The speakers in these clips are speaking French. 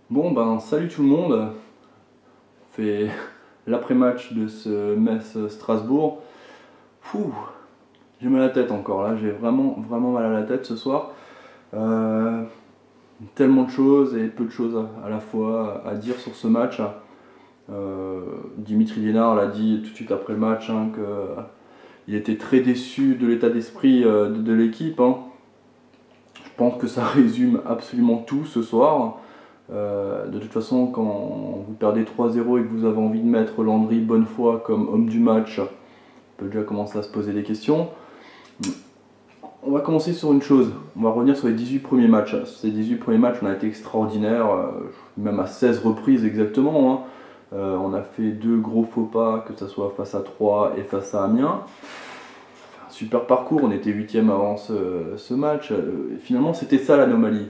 Bon ben salut tout le monde, on fait l'après-match de ce Metz-Strasbourg. Fouh, j'ai mal à la tête encore là, j'ai vraiment mal à la tête ce soir. Euh, Tellement de choses et peu de choses à la fois à dire sur ce match. Dimitri Liénard l'a dit tout de suite après le match qu'il était très déçu de l'état d'esprit de l'équipe. Je pense que ça résume absolument tout ce soir. De toute façon, quand vous perdez 3-0 et que vous avez envie de mettre Landry Bonnefoy comme homme du match, on peut déjà commencer à se poser des questions. On va commencer sur une chose, on va revenir sur les 18 premiers matchs. Ces 18 premiers matchs, on a été extraordinaires, même à 16 reprises exactement. On a fait deux gros faux pas, que ce soit face à Troyes et face à Amiens. Un super parcours, on était 8ème avant ce match. Finalement, c'était ça l'anomalie.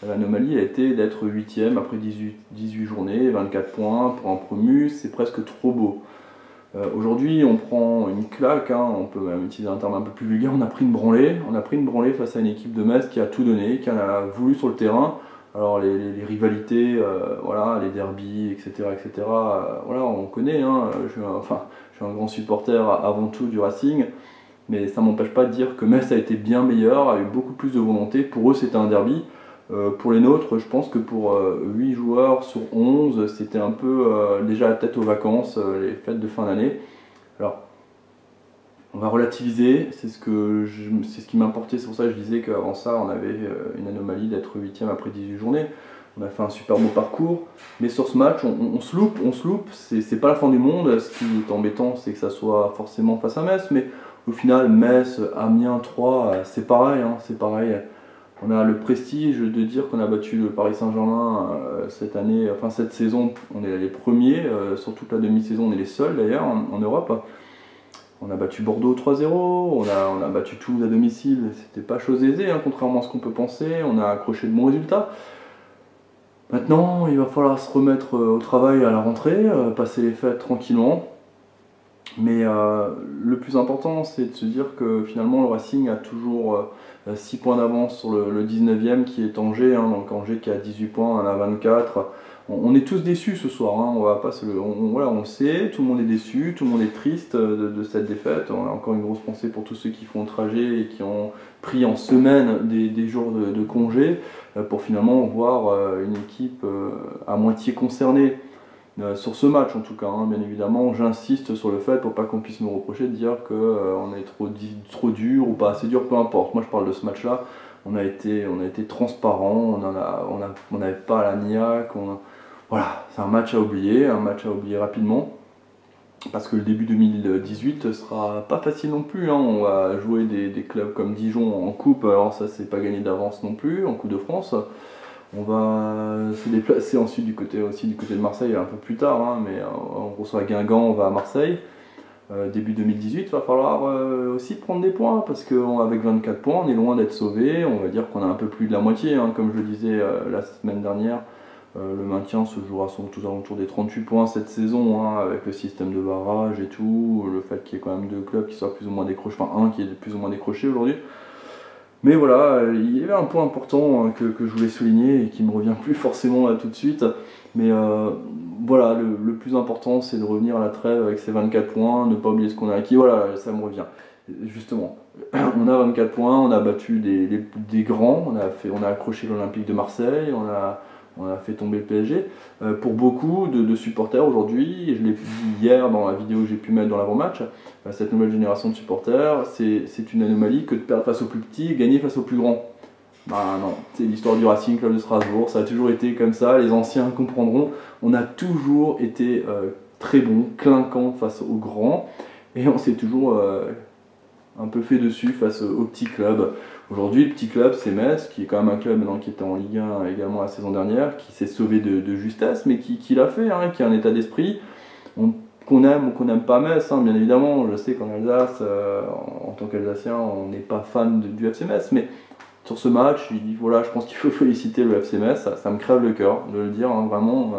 L'anomalie a été d'être 8ème après 18 journées, 24 points pour un promu, c'est presque trop beau. Aujourd'hui, on prend une claque, on peut même utiliser un terme un peu plus vulgaire, on a pris une branlée face à une équipe de Metz qui a tout donné, qui en a voulu sur le terrain. Alors les rivalités, voilà, les derbies, etc., voilà, on connaît. Je suis un grand supporter avant tout du Racing, mais ça m'empêche pas de dire que Metz a été bien meilleur, a eu beaucoup plus de volonté. Pour eux, c'était un derby. Pour les nôtres, je pense que pour 8 joueurs sur 11, c'était un peu déjà la tête aux vacances, les fêtes de fin d'année. Alors, on va relativiser, c'est ce qui m'importait, c'est pour ça que je disais qu'avant ça, on avait une anomalie d'être 8ème après 18 journées. On a fait un super beau parcours, mais sur ce match, on se loupe, c'est pas la fin du monde. Ce qui est embêtant, c'est que ça soit forcément face à Metz, mais au final, Metz, Amiens, Troyes, c'est pareil, c'est pareil. On a le prestige de dire qu'on a battu le Paris Saint-Germain cette année, enfin cette saison, on est les premiers, sur toute la demi-saison, on est les seuls d'ailleurs en Europe. On a battu Bordeaux 3-0, on a battu Toulouse à domicile, c'était pas chose aisée, contrairement à ce qu'on peut penser, on a accroché de bons résultats. Maintenant, il va falloir se remettre au travail à la rentrée, passer les fêtes tranquillement. Mais le plus important, c'est de se dire que finalement le Racing a toujours 6 points d'avance sur le 19e qui est Angers, donc Angers qui a 18 points, on a 24. On est tous déçus ce soir, on va pas voilà, on le sait, tout le monde est déçu, tout le monde est triste de cette défaite. On a encore une grosse pensée pour tous ceux qui font le trajet et qui ont pris en semaine des jours de congé pour finalement voir une équipe à moitié concernée. Sur ce match en tout cas, bien évidemment, j'insiste sur le fait pour pas qu'on puisse me reprocher de dire qu'on est trop dur ou pas assez dur, peu importe. Moi je parle de ce match-là, on a été transparent, on n'avait pas la niaque, voilà, c'est un match à oublier rapidement. Parce que le début 2018 sera pas facile non plus, On va jouer des clubs comme Dijon en coupe, alors ça c'est pas gagné d'avance non plus, en Coupe de France. On va se déplacer ensuite du côté de Marseille un peu plus tard, mais on reçoit Guingamp, on va à Marseille. Début 2018, il va falloir aussi prendre des points parce qu'avec 24 points, on est loin d'être sauvé. On va dire qu'on a un peu plus de la moitié, comme je le disais la semaine dernière. Le maintien se jouera aux alentours des 38 points cette saison, avec le système de barrage et tout, le fait qu'il y ait quand même deux clubs qui soient plus ou moins décrochés, enfin un qui est plus ou moins décroché aujourd'hui. Mais voilà, il y avait un point important que je voulais souligner et qui me revient plus forcément là tout de suite. Mais voilà, le plus important c'est de revenir à la trêve avec ces 24 points, ne pas oublier ce qu'on a acquis. Voilà, ça me revient. Justement, on a 24 points, on a battu des grands, on a accroché l'Olympique de Marseille, on a fait tomber le PSG. Pour beaucoup de supporters aujourd'hui, et je l'ai dit hier dans la vidéo que j'ai pu mettre dans l'avant-match, cette nouvelle génération de supporters, c'est une anomalie que de perdre face aux plus petits et gagner face aux plus grands. Bah non, c'est l'histoire du Racing Club de Strasbourg, ça a toujours été comme ça, les anciens comprendront. On a toujours été très bon, clinquant face aux grands, et on s'est toujours un peu fait dessus face aux petits clubs. Aujourd'hui, le petit club, c'est Metz, qui est quand même un club maintenant qui était en Ligue 1 également la saison dernière, qui s'est sauvé de justesse, mais qui l'a fait, qui a un état d'esprit. Qu'on aime ou qu'on n'aime pas Metz, bien évidemment. Je sais qu'en Alsace, en tant qu'Alsacien, on n'est pas fan du FC Metz, mais sur ce match, voilà, je pense qu'il faut féliciter le FC Metz. Ça me crève le cœur de le dire, vraiment.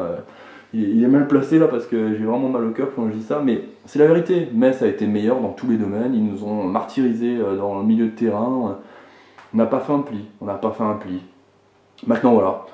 Il est mal placé là parce que j'ai vraiment mal au cœur quand je dis ça, mais c'est la vérité. Metz a été meilleur dans tous les domaines. Ils nous ont martyrisés dans le milieu de terrain. On n'a pas fait un pli. Maintenant voilà,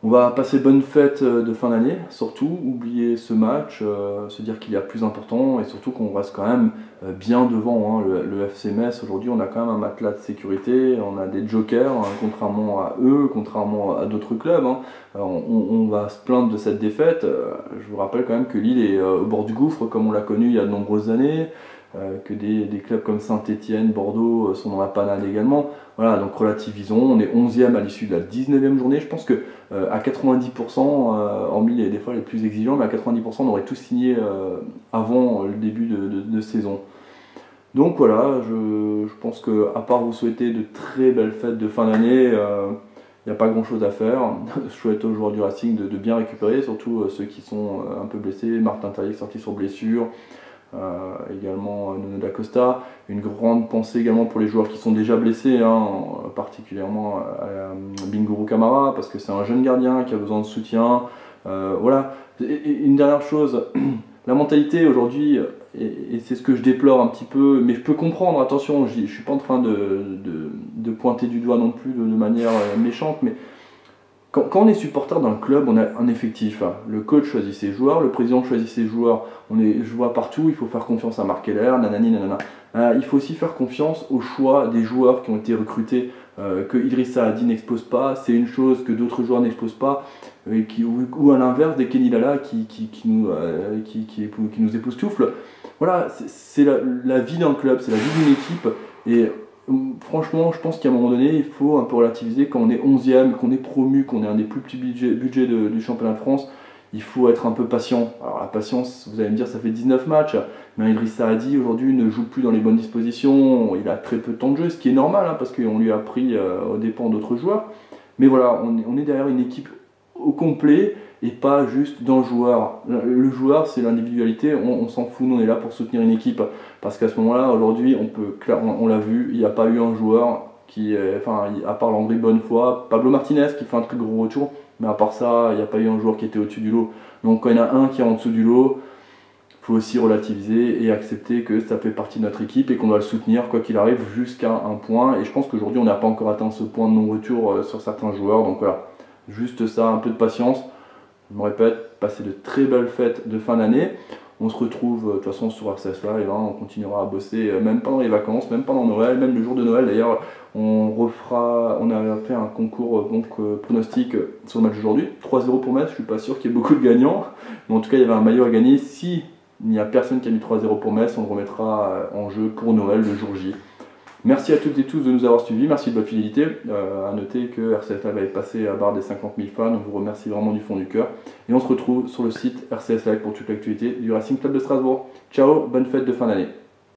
On va passer bonne fête de fin d'année, surtout oublier ce match, se dire qu'il y a plus important et surtout qu'on reste quand même bien devant. Hein. Le FC Metz, aujourd'hui, on a quand même un matelas de sécurité, on a des jokers, hein, contrairement à eux, contrairement à d'autres clubs. Hein. On va se plaindre de cette défaite. Je vous rappelle quand même que Lille est au bord du gouffre, comme on l'a connu il y a de nombreuses années. Que des clubs comme Saint-Etienne, Bordeaux sont dans la panade également. Voilà, donc relativisons, on est 11e à l'issue de la 19e journée. Je pense que à 90%, hormis des fois les plus exigeants, mais à 90% on aurait tous signé avant le début de saison. Donc voilà, je pense que à part vous souhaiter de très belles fêtes de fin d'année, il n'y a pas grand chose à faire. Je souhaite aux joueurs du Racing de bien récupérer, surtout ceux qui sont un peu blessés. Martin Terrier sorti sur blessure. Également Nuno da Costa, une grande pensée également pour les joueurs qui sont déjà blessés, hein, particulièrement Bingourou Kamara, parce que c'est un jeune gardien qui a besoin de soutien. Voilà. Et une dernière chose, la mentalité aujourd'hui, et c'est ce que je déplore un petit peu, mais je peux comprendre, attention, je ne suis pas en train de pointer du doigt non plus de manière méchante, mais quand on est supporter dans le club, on a un effectif. Le coach choisit ses joueurs, le président choisit ses joueurs. Je vois partout, il faut faire confiance à Marc Keller, nanani, nanana. Il faut aussi faire confiance au choix des joueurs qui ont été recrutés, que Idrissa Adi n'expose pas. C'est une chose que d'autres joueurs n'exposent pas. Ou à l'inverse, des Kenny Lala qui nous époustouflent. Voilà, c'est la vie d'un club, c'est la vie d'une équipe. Et franchement, je pense qu'à un moment donné, il faut un peu relativiser. Quand on est 11e, qu'on est promu, qu'on est un des plus petits budgets du championnat de France, il faut être un peu patient. Alors la patience, vous allez me dire, ça fait 19 matchs, mais Idrissa Adi aujourd'hui ne joue plus dans les bonnes dispositions, il a très peu de temps de jeu, ce qui est normal, hein, parce qu'on lui a pris aux dépens d'autres joueurs. Mais voilà, on est derrière une équipe au complet, et pas juste dans le joueur. Le joueur, c'est l'individualité, on s'en fout, nous on est là pour soutenir une équipe. Parce qu'à ce moment-là, aujourd'hui, on l'a vu, il n'y a pas eu un joueur à part Landry Bonnefoy, Pablo Martinez qui fait un très gros retour, mais à part ça, il n'y a pas eu un joueur qui était au-dessus du lot. Donc quand il y en a un qui est en dessous du lot, il faut aussi relativiser et accepter que ça fait partie de notre équipe et qu'on doit le soutenir quoi qu'il arrive jusqu'à un point. Et je pense qu'aujourd'hui, on n'a pas encore atteint ce point de non-retour sur certains joueurs. Donc voilà, juste ça, un peu de patience. Je me répète, passez de très belles fêtes de fin d'année. On se retrouve de toute façon sur RCS Live, hein, on continuera à bosser même pendant les vacances, même pendant Noël, même le jour de Noël d'ailleurs. On a fait un concours pronostic sur le match d'aujourd'hui, 3-0 pour Metz, je suis pas sûr qu'il y ait beaucoup de gagnants, mais en tout cas il y avait un maillot à gagner. Si il n'y a personne qui a mis 3-0 pour Metz, on le remettra en jeu pour Noël le jour J. Merci à toutes et tous de nous avoir suivis, merci de votre fidélité. À noter que RCS Live avait passé à la barre des 50 000 fans, on vous remercie vraiment du fond du cœur. Et on se retrouve sur le site RCS Live pour toute l'actualité du Racing Club de Strasbourg. Ciao, bonne fête de fin d'année.